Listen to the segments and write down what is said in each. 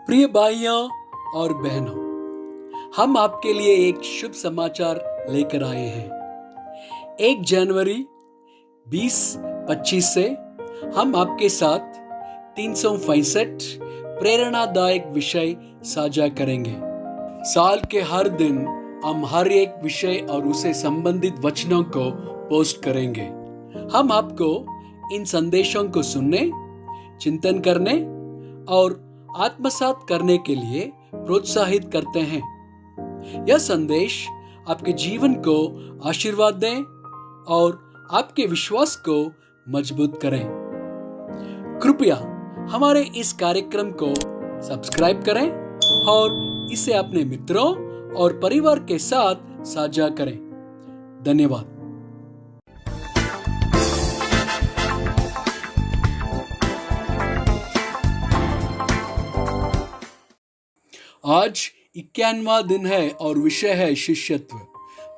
प्रिय भाइयों और बहनों, हम आपके लिए एक शुभ समाचार लेकर आए हैं। 1 जनवरी 2025 से हम आपके साथ 365 प्रेरणादायक विषय साझा करेंगे। साल के हर दिन हम हर एक विषय और उसे संबंधित वचनों को पोस्ट करेंगे। हम आपको इन संदेशों को सुनने, चिंतन करने और आत्मसात करने के लिए प्रोत्साहित करते हैं। यह संदेश आपके जीवन को आशीर्वाद दें और आपके विश्वास को मजबूत करें। कृपया हमारे इस कार्यक्रम को सब्सक्राइब करें और इसे अपने मित्रों और परिवार के साथ साझा करें। धन्यवाद। आज 51वां दिन है और विषय है शिष्यत्व।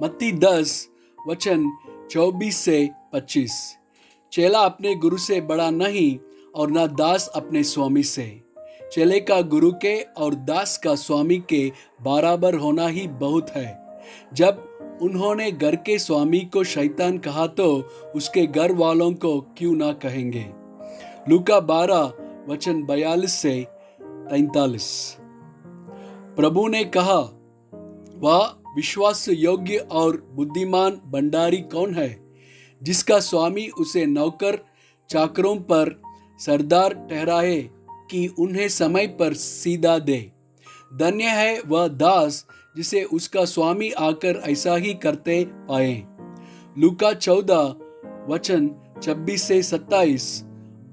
मत्ती 10 वचन 24 से 25। चेला अपने गुरु से बड़ा नहीं और ना दास अपने स्वामी से। चेले का गुरु के और दास का स्वामी के बराबर होना ही बहुत है। जब उन्होंने घर के स्वामी को शैतान कहा तो उसके घर वालों को क्यों ना कहेंगे। लूका 12 वचन 42 से 43। प्रभु ने कहा, वह विश्वास योग्य और बुद्धिमान भंडारी कौन है, जिसका स्वामी उसे नौकर चाकरों पर सरदार ठहराए कि उन्हें समय पर सीधा दे। धन्य है वह दास जिसे उसका स्वामी आकर ऐसा ही करते पाए। लूका 14 वचन 26 से 27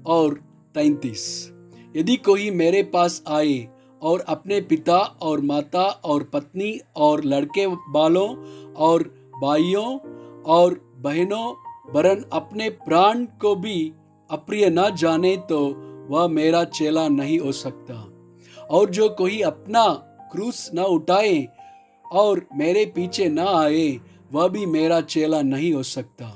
और 33। यदि कोई मेरे पास आए और अपने पिता और माता और पत्नी और लड़के बालों और भाइयों और बहनों वरन अपने प्राण को भी अप्रिय न जाने तो वह मेरा चेला नहीं हो सकता। और जो कोई अपना क्रूस न उठाए और मेरे पीछे न आए वह भी मेरा चेला नहीं हो सकता।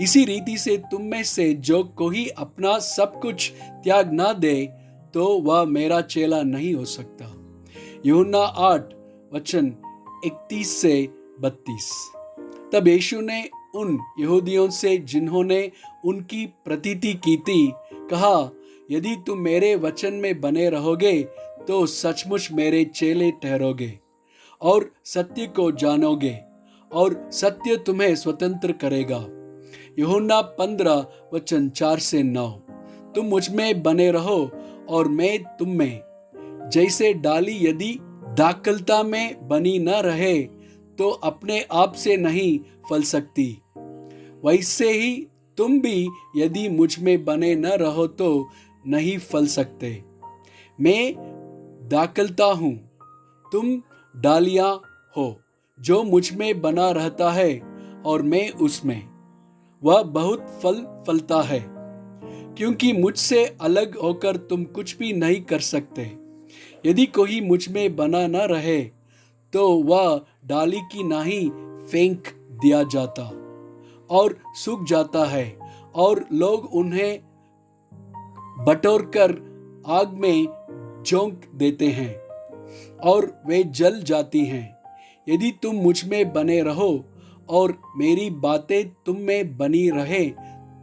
इसी रीति से तुम में से जो कोई अपना सब कुछ त्याग न दे तो वह मेरा चेला नहीं हो सकता। यूहन्ना 8 वचन 31 से 32। तब यीशु ने उन यहूदियों से जिन्होंने उनकी प्रतीति की थी कहा, यदि तुम मेरे वचन में बने रहोगे तो सचमुच मेरे चेले ठहरोगे और सत्य को जानोगे और सत्य तुम्हें स्वतंत्र करेगा। यूहन्ना 15 वचन 4 से 9। तुम मुझ में बने रहो और मैं तुम में। जैसे डाली यदि दाखलता में बनी न रहे तो अपने आप से नहीं फल सकती, वैसे ही तुम भी यदि मुझ में बने न रहो तो नहीं फल सकते। मैं दाखलता हूँ, तुम डालियाँ हो। जो मुझ में बना रहता है और मैं उसमें, वह बहुत फल फलता है, क्योंकि मुझसे अलग होकर तुम कुछ भी नहीं कर सकते। यदि कोई मुझ में बना न रहे तो वह डाली की नाहीं फेंक दिया जाता और सूख जाता है और लोग उन्हें बटोरकर आग में झोंक देते हैं और वे जल जाती हैं। यदि तुम मुझ में बने रहो और मेरी बातें तुम में बनी रहे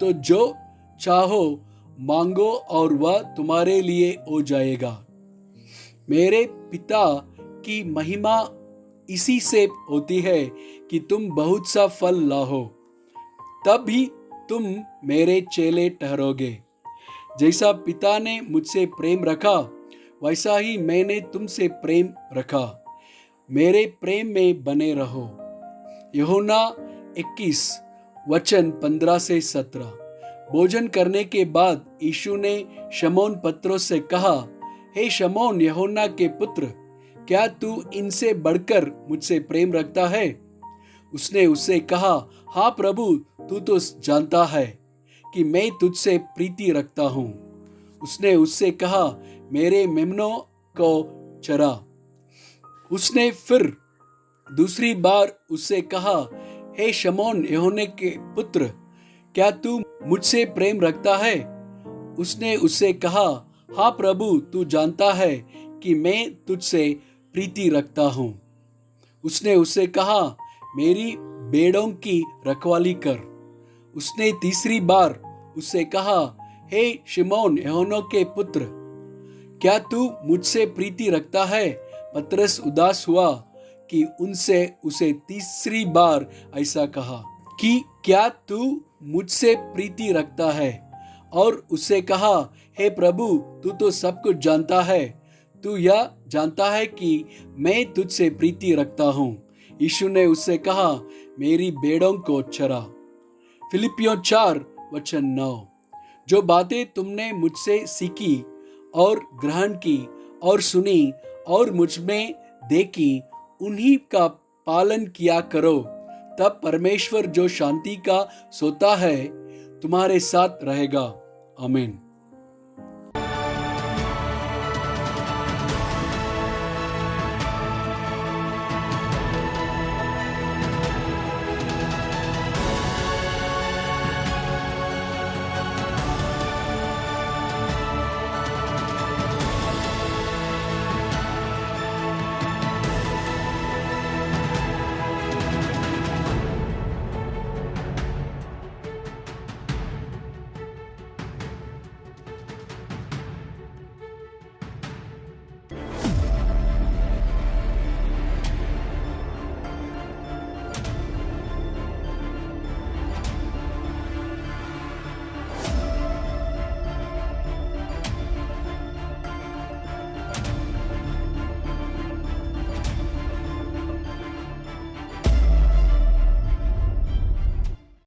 तो जो चाहो मांगो और वह तुम्हारे लिए हो जाएगा। मेरे पिता की महिमा इसी से होती है कि तुम बहुत सा फल लाओ, तब ही तुम मेरे चेले ठहरोगे। जैसा पिता ने मुझसे प्रेम रखा वैसा ही मैंने तुमसे प्रेम रखा। मेरे प्रेम में बने रहो। यूहन्ना 21 वचन 15 से 17। भोजन करने के बाद यीशु ने शमौन पत्रोस से कहा, हे शमौन यूहन्ना के पुत्र, क्या तू इनसे बढ़कर मुझसे प्रेम रखता है? उसने उससे कहा, हाँ प्रभु, तू तो जानता है कि मैं तुझसे प्रीति रखता हूँ। उसने उससे कहा, मेरे मेमनों को चरा। उसने फिर दूसरी बार उससे कहा, हे शमौन यूहन्ना के पुत्र, क्या तू मुझसे प्रेम रखता है? उसने उससे कहा, हाँ प्रभु, तू जानता है क्योंकि मैं तुझसे प्रीति रखता हूँ। उसने उससे कहा, मेरी भेड़ों की रखवाली कर। उसने तीसरी बार उससे कहा, हे शिमोन योना के पुत्र, क्या तू मुझसे प्रीति रखता है? पतरस उदास हुआ कि उनसे उसे तीसरी बार ऐसा कहा कि क्या तू मुझसे प्रीति रखता है? और उससे कहा, हे प्रभु, तू तो सब कुछ जानता है। तू यह जानता है कि मैं तुझसे प्रीति रखता हूँ। यीशु ने उससे कहा, मेरी भेड़ों को चरा। फिलिपियों 4:9। जो बातें तुमने मुझसे सीखी और ग्रहण की और सुनी और मुझ में देखी, उन्हीं का पालन किया करो। तब परमेश्वर जो शांति का सोता है तुम्हारे साथ रहेगा। आमीन।